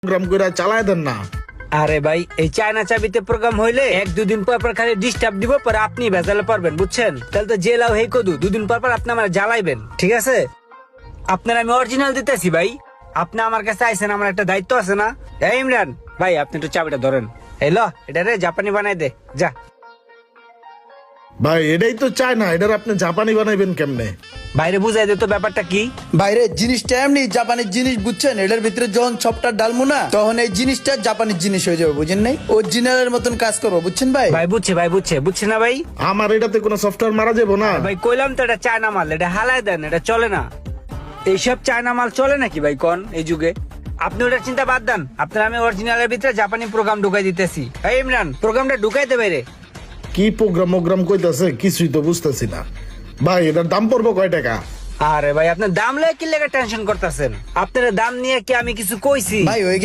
Programme করে চালায় দেন না। আরে ভাই এই চায়না চাবিতে প্রোগ্রাম হইলে 1-2 দিন পর পর খালি ডিস্টার্ব দিব, পরে আপনি ভেজালে পারবেন, বুঝছেন? তাহলে তো জেলাও হেই কদু 2 দিন পর পর আপনি আমার জ্বালাইবেন, ঠিক আছে? আপনার আমি অরিজিনাল দিতেছি ভাই, আপনি আমার কাছে আইছেন, আমার একটা দায়িত্ব আছে না? এই ইমরান ভাই, আপনি একটু চাবিটা ধরেন। এই ল, এটা রে জাপানি বানাই দে যা। ভাই এটাই তো চায় না, এটার আপনি জাপানি বানাইবেন কেমনে? বাইরে বুঝাই দে তো ব্যাপারটা কি। বাইরে জিনিসটা এমনি জাপানির জিনিস, বুঝছেন? এটার ভিতরে যখন সবটা ডালমু না, তখন এই জিনিসটা জাপানির জিনিস হয়ে যাবে, বুঝেন নাই? অরিজিনালের মতন কাজ করবো, বুঝছেন ভাই? ভাই বুঝছে না ভাই? আমার এটাতে কোনো সফটওয়্যার মারা যাবো না? ভাই কইলাম তো এটা চায়না মাল, এটা হালাই দেন, এটা চলে না। এইসব চায়না মাল চলে নাকি ভাই কোন এই যুগে? আপনি ওটার চিন্তা বাদ দেন, আপনার আমি অরিজিনালের ভিতরে জাপানি প্রোগ্রাম ঢুকাই দিতেছি। এই ইমরান প্রোগ্রামটা ঢুকাই দে বাইরে। কি প্রোগ্রাম কইতাছে কিছুই তো বুঝতেছি না। ভাই এটার দাম পড়বো কয় টাকা? আরে ভাই আপনার দাম লয়ে কি লেগে টেনশন করতেছেন? আপনার দাম নিয়ে কি আমি কিছু কইছি? ভাই হয়ে গেছে।